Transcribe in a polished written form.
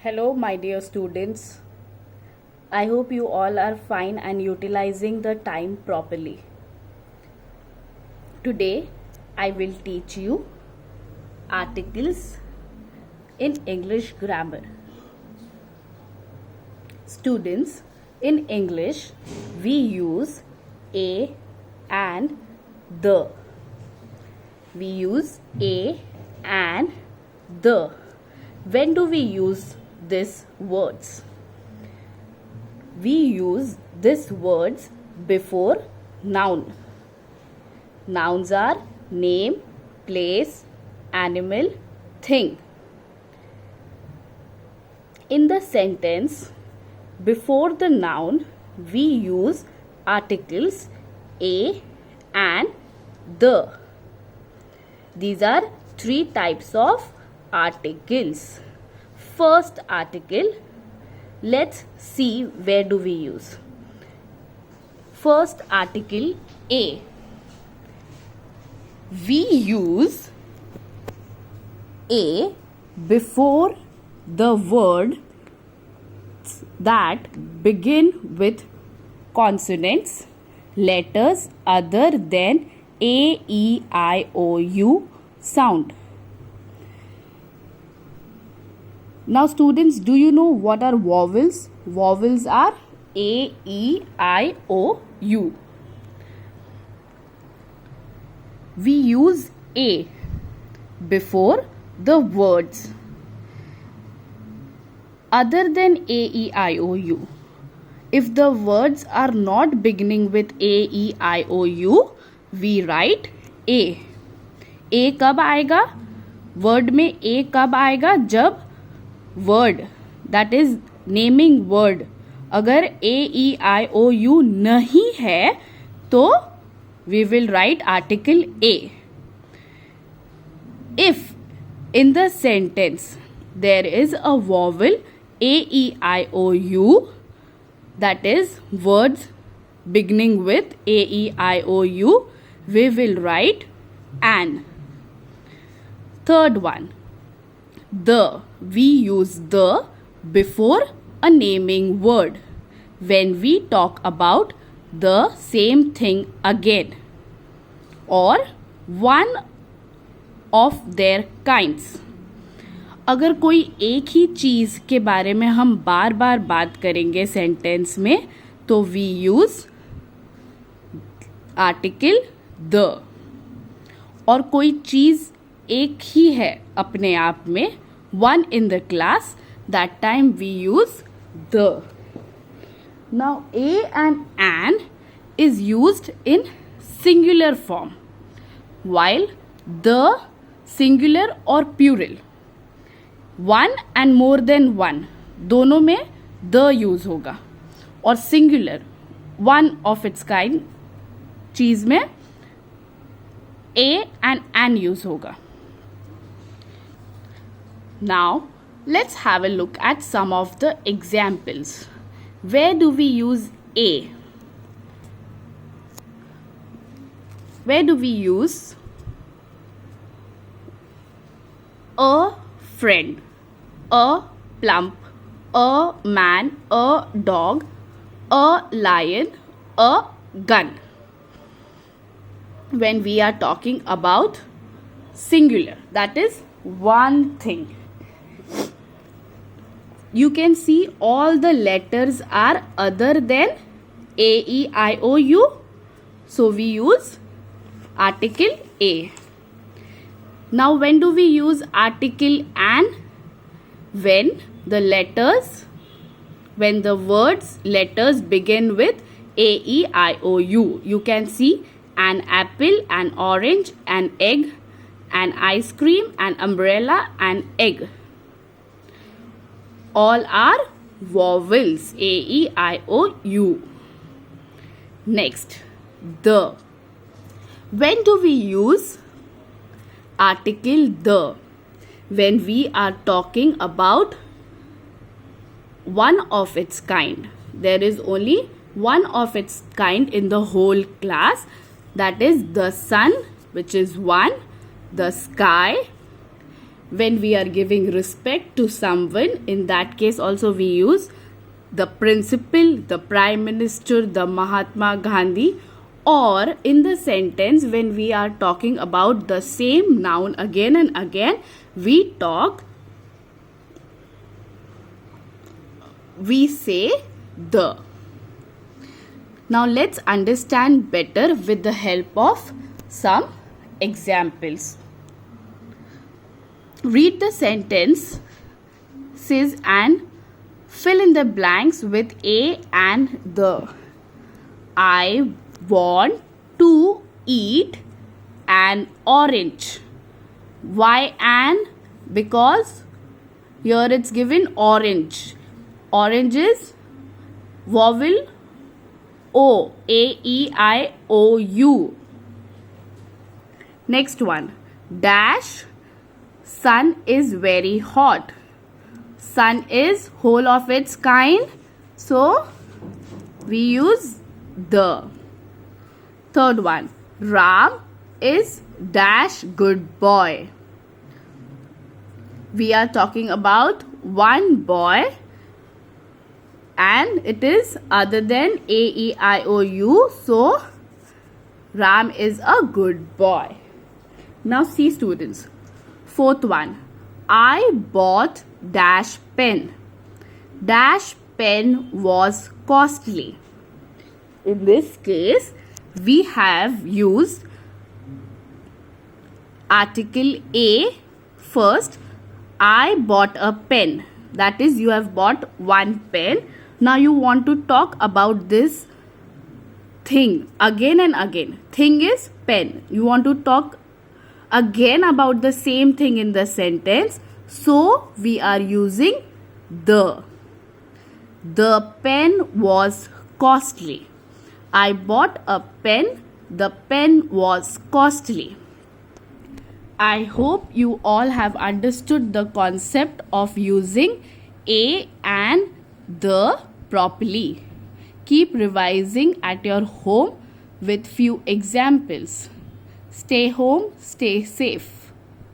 Hello, my dear students. I hope you all are fine and utilizing the time properly. Today, I will teach you articles in English grammar. Students, in English, we use a and the. We use a and the. When do we use these words? We use these words before noun. Nouns are name, place, animal, thing. In the sentence, before the noun, we use articles a and the. These are three types of articles. First article, let's see where do we use. First article a. We use a before the word that begin with consonants, letters other than a, e, I, o, u sound. Now students, do you know what are vowels? Vowels are a, e, I, o, u. We use a before the words other than a, e, I, o, u. If the words are not beginning with a, e, I, o, u, we write a. A कब आएगा? Word में a कब आएगा? जब word that is naming word अगर a, e, I, o, u नहीं है तो we will write article a. If in the sentence there is a vowel a, e, I, o, u, that is words beginning with a, e, I, o, u, we will write an. Third one, the. We use the before a naming word when we talk about the same thing again or one of their kinds. अगर कोई एक ही चीज़ के बारे में हम बार बार बात करेंगे sentence में तो वी यूज़ आर्टिकल द. और कोई चीज़ एक ही है अपने आप में, one in the class, that time we use the. Now a and an is used in singular form while the singular or plural. One and more than one दोनों में the use होगा और singular one of its kind चीज़ में a and an use होगा. Now, let's have a look at some of the examples. Where do we use a? Where do we use a friend, a plump, a man, a dog, a lion, a gun? When we are talking about singular, that is one thing. You can see all the letters are other than a, e, I, o, u. So we use article a. Now when do we use article an? When the words letters begin with a, e, I, o, u. You can see an apple, an orange, an egg, an ice cream, an umbrella, an egg. All are vowels a, e, I, o, u. Next, the. When do we use article the? When we are talking about one of its kind. There is only one of its kind in the whole class, that is the sun, which is one, the sky, when we are giving respect to someone. In that case also we use the principal, the prime minister, the Mahatma Gandhi. Or in the sentence when we are talking about the same noun again and again, we say the. Now let's understand better with the help of some examples. Read the sentences and fill in the blanks with a and the. I want to eat an orange. Why an? Because here it's given orange. Orange is vowel O, A-E-I-O-U. Next one. Dash. Sun is very hot. Sun is whole of its kind, so we use the. Third one. Ram is dash good boy. We are talking about one boy and it is other than A-E-I-O-U, so Ram is a good boy. Now see students. Fourth one. I bought dash pen. Dash pen was costly. In this case, we have used article A first. I bought a pen. That is, you have bought one pen. Now you want to talk about this thing again and again. Thing is pen. You want to talk again about the same thing in the sentence. So we are using the. The pen was costly. I bought a pen. The pen was costly. I hope you all have understood the concept of using a and the properly. Keep revising at your home with few examples. Stay home, stay safe.